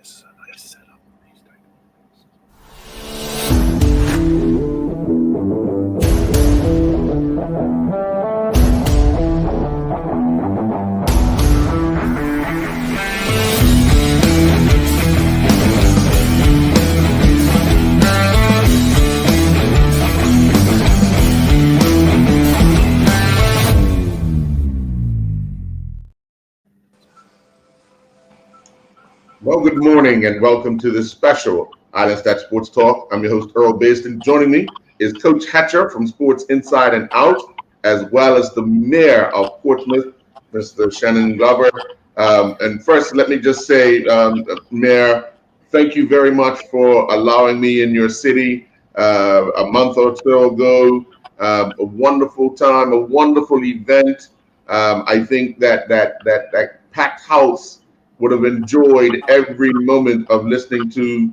This is a nice setup. Well, good morning and welcome to this special Island Stat Sports Talk. I'm your host, Earl Baston. Joining me is Coach Hatcher from Sports Inside and Out, as well as the Mayor of Portsmouth, Mr. Shannon Glover. And first, let me just say, Mayor, thank you very much for allowing me in your city a month or so ago. A wonderful time, a wonderful event. I think that packed house would have enjoyed every moment of listening to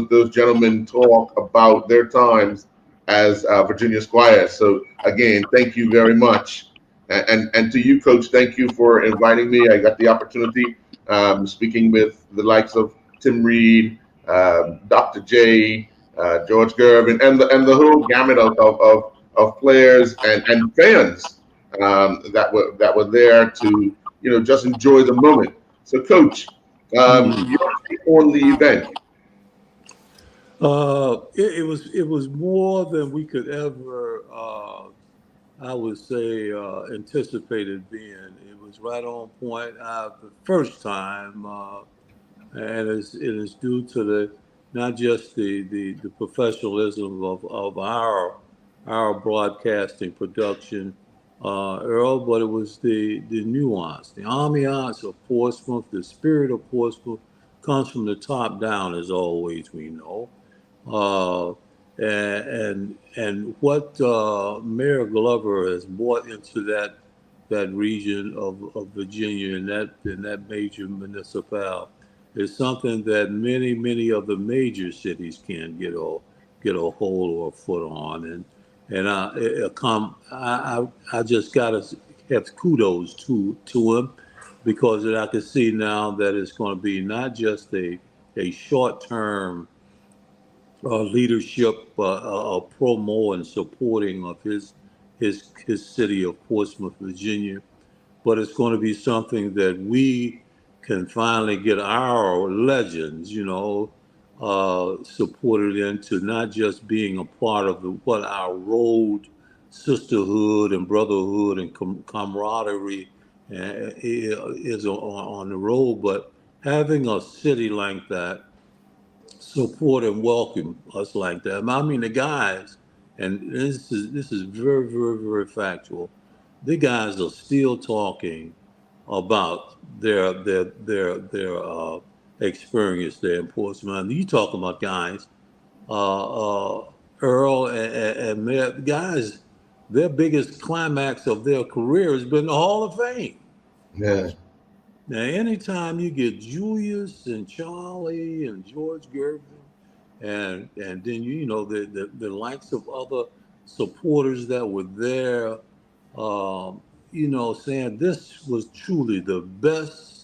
those gentlemen talk about their times as Virginia Squires. So again, thank you very much, and to you, Coach, thank you for inviting me. I got the opportunity speaking with the likes of Tim Reed, Dr. J, George Gervin, and the whole gamut of players and fans that were there to just enjoy the moment. So, Coach, your take on the event? It was more than we could ever, I would say, anticipated being. It was right on point. The first time, and it is due to the not just the professionalism of our broadcasting production, Earl, but it was the nuance, the ambiance of Portsmouth, the spirit of Portsmouth comes from the top down, as always we know. Uh, and what Mayor Glover has brought into that region of Virginia and that major municipality is something that many of the major cities can't get a hold or a foot on. And I just gotta have kudos to him because I can see now that it's going to be not just a short term leadership, promo and supporting of his city of Portsmouth, Virginia, but it's going to be something that we can finally get our legends, supported into not just being a part of what our road sisterhood and brotherhood and camaraderie is on the road, but having a city like that support and welcome us like that. I mean, the guys, and this is very, very, very factual. The guys are still talking about their experience there in Portsmouth. And you talk about guys, Earl and guys, their biggest climax of their career has been the Hall of Fame. Yeah. Now, anytime you get Julius and Charlie and George Gervin, and then the likes of other supporters that were there, saying this was truly the best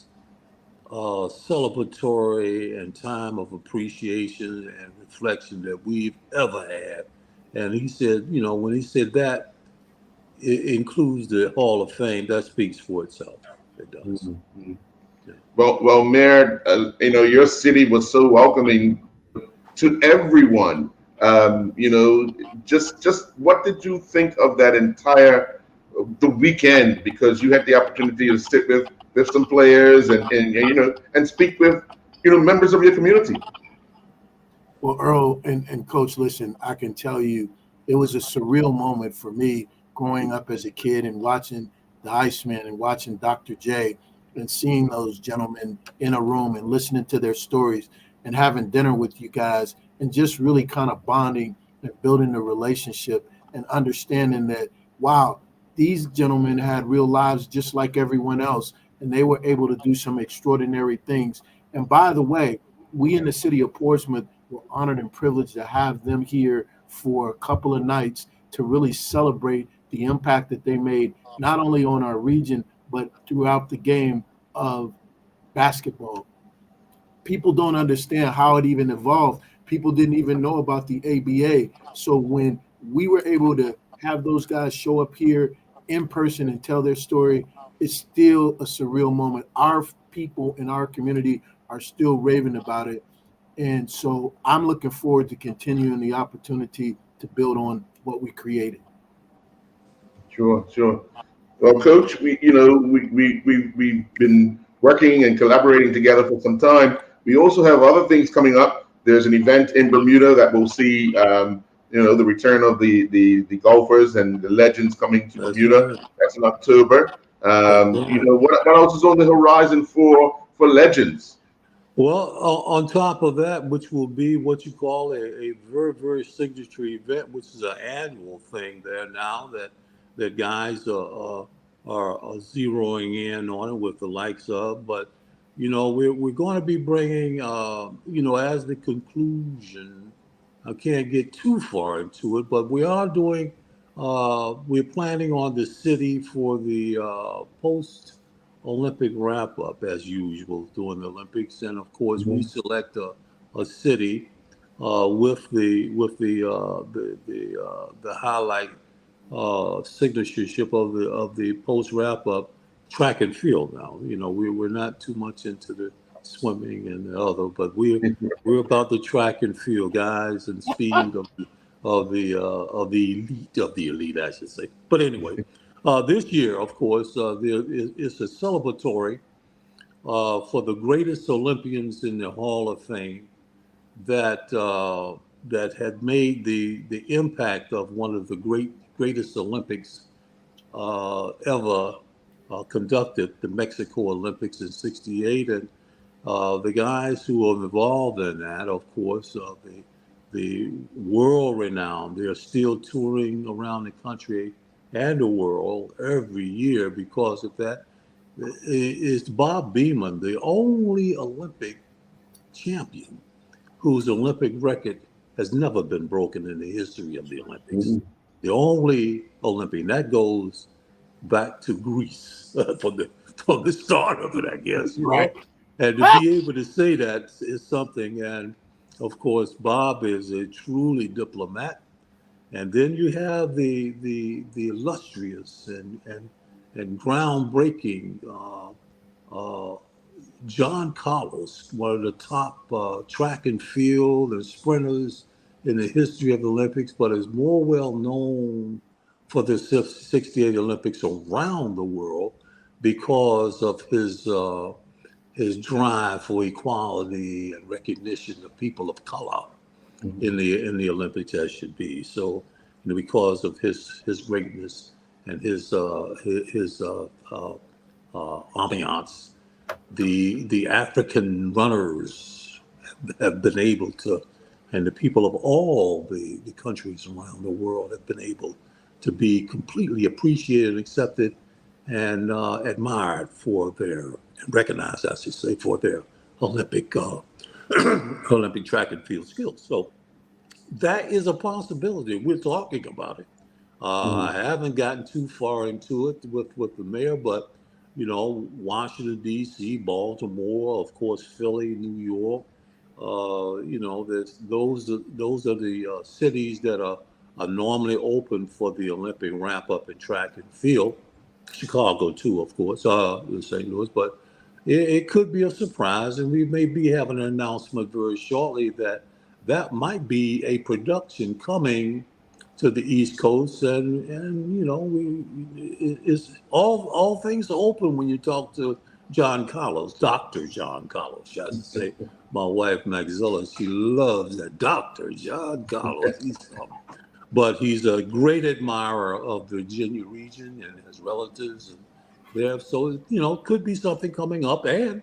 celebratory and time of appreciation and reflection that we've ever had. And he said, when he said that, it includes the Hall of Fame. That speaks for itself. It does. Mhm. Yeah. Well, Mayor, your city was so welcoming to everyone. Just what did you think of that entire the weekend? Because you had the opportunity to sit with some players and speak with members of your community. Well, Earl and Coach, listen, I can tell you it was a surreal moment for me growing up as a kid and watching the Iceman and watching Dr. J and seeing those gentlemen in a room and listening to their stories and having dinner with you guys and just really kind of bonding and building a relationship and understanding that, wow, these gentlemen had real lives just like everyone else, and they were able to do some extraordinary things. And by the way, we in the city of Portsmouth were honored and privileged to have them here for a couple of nights to really celebrate the impact that they made, not only on our region, but throughout the game of basketball. people don't understand how it even evolved. People didn't even know about the ABA. So when we were able to have those guys show up here in person and tell their story, it's still a surreal moment. Our people in our community are still raving about it. And so I'm looking forward to continuing the opportunity to build on what we created. Sure, sure. Well, Coach, we've been working and collaborating together for some time. We also have other things coming up. There's an event in Bermuda that will see, the return of the golfers and the legends coming to That's Bermuda. right. That's in October. That's right. What else is on the horizon for legends? Well, on top of that, which will be what you call a very, very signature event, which is an annual thing there now that guys are zeroing in on it with the likes of. But, we're going to be bringing, as the conclusion, I can't get too far into it, but we are doing, we're planning on the city for the post Olympic wrap up as usual during the Olympics, and of course we Mhm. select a city with the highlight signatureship of the post wrap up track and field. Now we're not too much into the swimming and the other, but we're about the track and field guys and speed of the elite, I should say. But anyway, this year, of course, it's a celebratory for the greatest Olympians in the Hall of Fame that had made the impact of one of the greatest Olympics ever conducted, the Mexico Olympics in '68, and the guys who are involved in that, of course, the world renowned. They're still touring around the country and the world every year because of that. It's Bob Beamon, the only Olympic champion whose Olympic record has never been broken in the history of the Olympics. Mhm. The only Olympian that goes back to Greece from the start of it, I guess, Right. And to be able to say that is something. And of course, Bob is a truly diplomat. And then you have the illustrious and groundbreaking uh, John Carlos, one of the top track and field and sprinters in the history of the Olympics, but is more well known for the '68 Olympics around the world because of his drive for equality and recognition of people of color Mhm. in the Olympics as should be. So, because of his greatness and his ambiance, the African runners have been able to, and the people of all the countries around the world have been able to be completely appreciated, accepted, and admired for their, recognized, I should say, for their Olympic Olympic track and field skills. So that is a possibility. We're talking about it. I Mhm. haven't gotten too far into it with the mayor, but Washington D.C., Baltimore, of course, Philly, New York. Those are the cities that are normally open for the Olympic wrap up in track and field. Chicago too, of course, in St. Louis, but it could be a surprise, and we may be having an announcement very shortly that might be a production coming to the East Coast, and it's all things are open when you talk to John Carlos, Doctor John Carlos, I should say. My wife Maxilla, she loves that Doctor John Carlos. But he's a great admirer of the Virginia region and his relatives, and there, so could be something coming up, and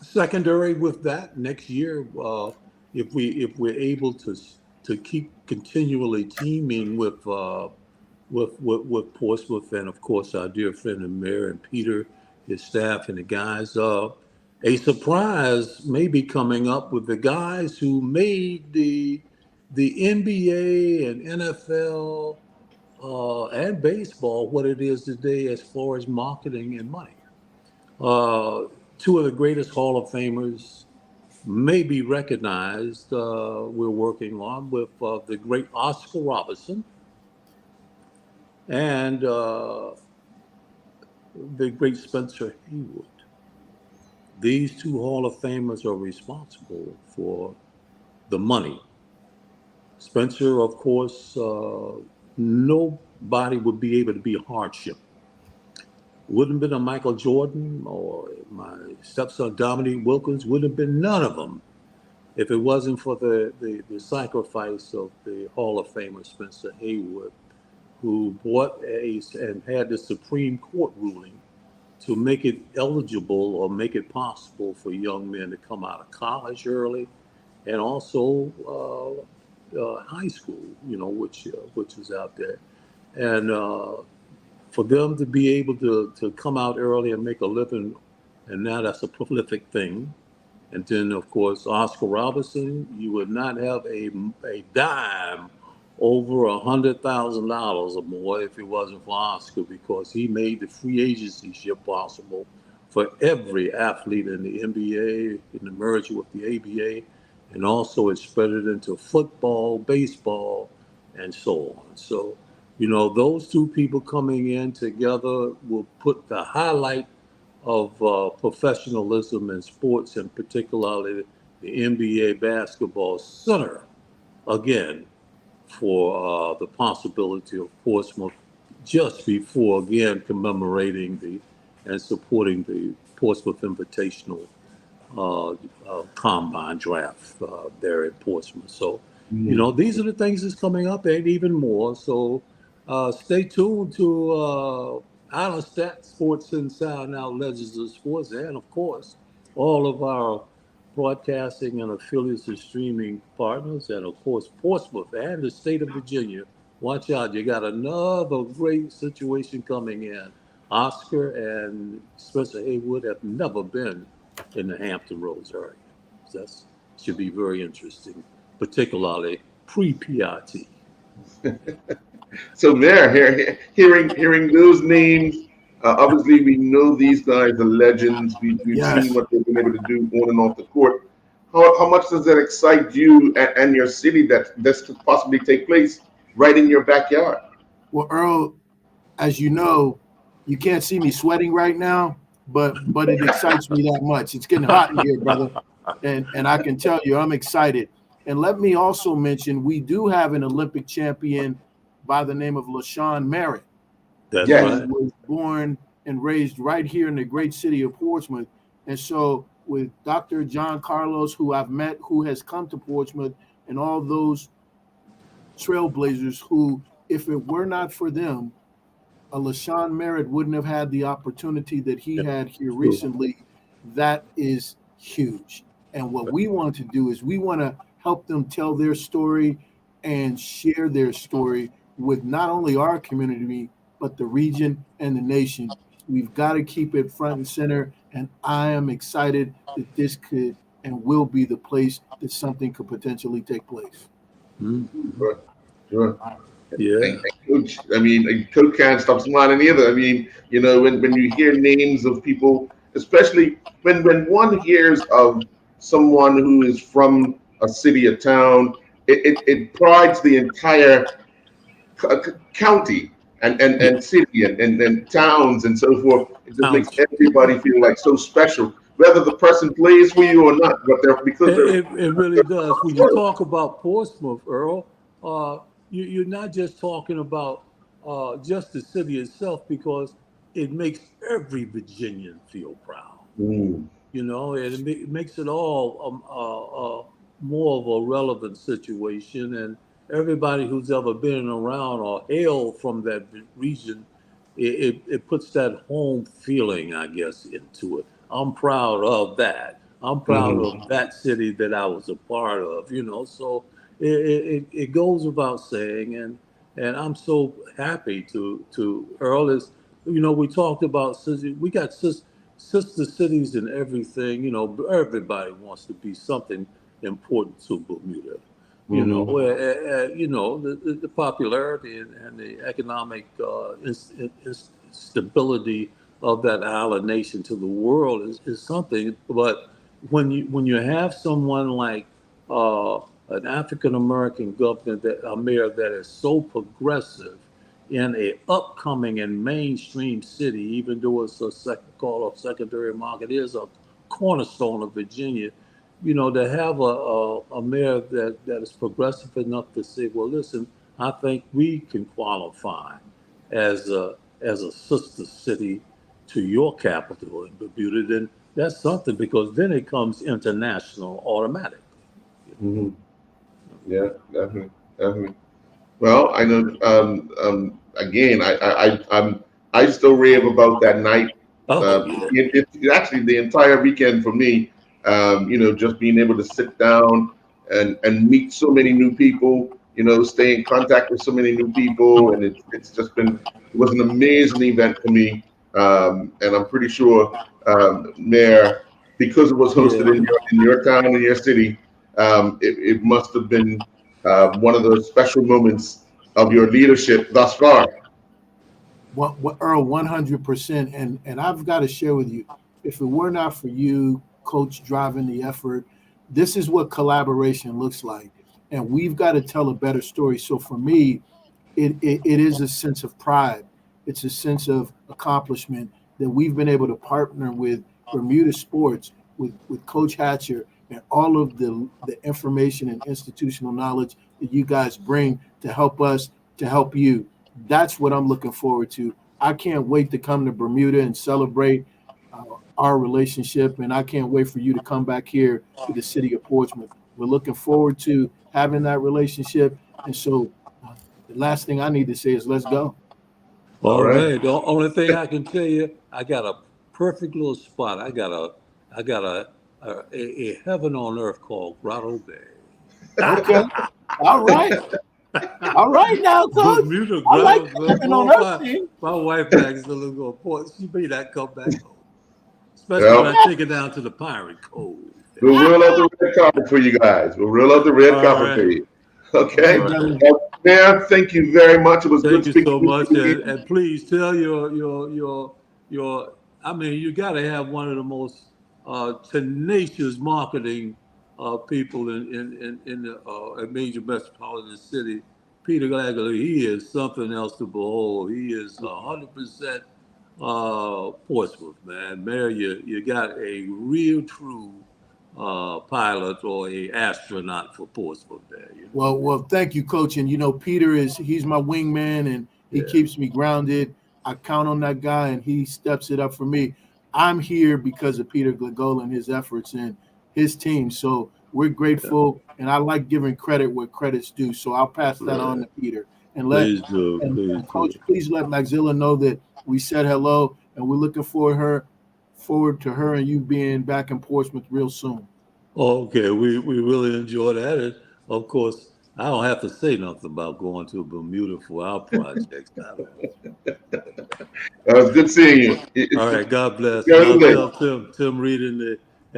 secondary with that next year, if we're able to keep continually teaming with Portsmouth, and of course our dear friend and mayor and Peter, his staff and the guys, a surprise may be coming up with the guys who made the NBA and NFL and baseball what it is today as far as marketing and money. Uh, Two of the greatest Hall of Famers, may be recognized. We're working on with the great Oscar Robertson and the great Spencer Haywood. These two Hall of Famers are responsible for the money. Spencer, of course, nobody would be able to be a hardship. Wouldn't have been a Michael Jordan or my stepson Dominique Wilkins, wouldn't have been none of them if it wasn't for the sacrifice of the Hall of Famer Spencer Haywood, who brought and had the Supreme Court ruling to make it eligible or make it possible for young men to come out of college early, and also high school, which is out there, and for them to be able to come out early and make a living, and now that's a prolific thing. And then, of course, Oscar Robertson, you would not have a dime over $100,000 or more if it wasn't for Oscar, because he made the free agency ship possible for every athlete in the NBA, in the merger with the ABA, and also it spread it into football, baseball, and so on. So, those two people coming in together will put the highlight of professionalism in sports, and particularly the NBA basketball center again for the possibility of Portsmouth, just before again commemorating and supporting the Portsmouth Invitational combine draft there in Portsmouth. So, these are the things that's coming up, and even more. So, stay tuned to Island Stat Sports Inside Now Legends of Sports, and of course, all of our broadcasting and affiliates and streaming partners, and of course, Portsmouth and the state of Virginia. Watch out, you got another great situation coming in. Oscar and Spencer Haywood have never been in the Hampton Roads area. That should be very interesting, particularly pre-PIT. So there, hearing those names, obviously we know these guys are legends. We've Yes. seen what they've been able to do on and off the court. How much does that excite you and your city that this could possibly take place right in your backyard? Well, Earl, as you know, you can't see me sweating right now, but it excites me that much. It's getting hot in here, brother, and I can tell you I'm excited. And let me also mention we do have an Olympic champion by the name of LaShawn Merritt. That's Yes. right. Who was born and raised right here in the great city of Portsmouth. And so with Dr. John Carlos, who I've met, who has come to Portsmouth, and all those trailblazers who, if it were not for them, LaShawn Merritt wouldn't have had the opportunity that he had here recently. That is huge. And what we want to do is we want to help them tell their story and share their story with not only our community, but the region and the nation. We've got to keep it front and center. And I am excited that this could and will be the place that something could potentially take place. Mm-hmm. Sure. Yeah. And Coach, Coach can't stop smiling either. When you hear names of people, especially when one hears of someone who is from a city, a town, it prides the entire county and city and towns and so forth. It just makes everybody feel like so special, whether the person plays for you or not. But it really does. When you talk about Portsmouth, Earl, you're not just talking about just the city itself, because it makes every Virginian feel proud. Mm. And it makes it all more of a relevant situation. And everybody who's ever been around or hailed from that region, it puts that home feeling, I guess, into it. I'm proud of that. I'm proud of that city that I was a part of, So it goes without saying, and I'm so happy to Earl is, we talked about, we got sister cities and everything, everybody wants to be something important to Bermuda. The popularity and the economic stability of that island nation to the world is something, but when you have someone like uh, an African American governor, that a mayor that is so progressive in a upcoming and mainstream city, even though it's called a secondary market, is a cornerstone of Virginia. You know, to have a mayor that is progressive enough to say, well, listen, I think we can qualify as a sister city to your capital in Bermuda, then that's something, because then it comes international automatically. Hmm. Yeah, definitely, definitely. Well, I know. Again, I still rave about that night. Oh yeah, It actually the entire weekend for me. Just being able to sit down and meet so many new people. Stay in contact with so many new people, and it's just been it was an amazing event for me. And I'm pretty sure, Mayor, because it was hosted yeah. in your town, in your city, it must have been one of those special moments of your leadership thus far. What Earl, 100%. And I've got to share with you, if it were not for you, Coach, driving the effort, this is what collaboration looks like. And we've got to tell a better story. So for me, it is a sense of pride. It's a sense of accomplishment that we've been able to partner with Bermuda Sports, with Coach Hatcher, and all of the information and institutional knowledge that you guys bring to help us, to help you. That's what I'm looking forward to. I can't wait to come to Bermuda and celebrate uh, our relationship, and I can't wait for you to come back here to the city of Portsmouth. We're looking forward to having that relationship, and so the last thing I need to say is let's go. All All right. right. The only thing I can tell you, I got a perfect little spot. I got a heaven on earth called Grotto Bay. Okay. All right. All right now, coach. Bermuda I like Grotto the Bay. heaven on Boy, earth thing. my wife acts a little go port. She may not come back home, especially when Well, I take her down to the Pirate Cove. we'll roll out the red carpet for you guys. We'll roll out the red All carpet for right. you. All Thank you, Okay. right. brother. Mayor, thank you very much. It was good Thank you speaking so with much, you. and please tell your. I mean, you got to have one of the most tenacious marketing people in the a major metropolitan city. Peter Gallagher, he is something else to behold. He is 100% Portsmouth, man. Mayor, you got a real true pilot or a astronaut for Portsmouth there. You know. Well, thank you, coach. And Peter he's my wingman, and he Yeah. keeps me grounded. I count on that guy, and he steps it up for me. I'm here because of Peter Glagola and his efforts and his team. So we're Yeah. grateful, and I like giving credit where credit's due. So I'll pass that on Right. to Peter, and Please do. Please and do. coach, please let Maxilla know that we said hello, and we're looking forward to her and you being back in Portsmouth real soon. Okay, we really enjoy that. And of course, I don't have to say nothing about going to Bermuda for our projects. I don't. It was good seeing you. All right, God bless. And I'll Congratulations. tell Tim Reed and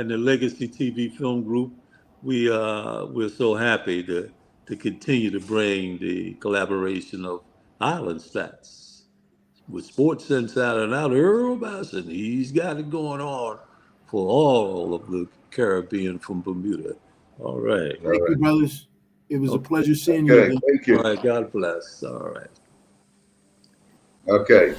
the Legacy TV Film Group, we're so happy to continue to bring the collaboration of Island Stats with Sports Inside and Out. Earl Basson, he's got it going on for all of the Caribbean from Bermuda. All right. All Thank you, right. brothers. It was a Okay. pleasure seeing you Okay. again. Thank All you. right. God bless. All right. Okay.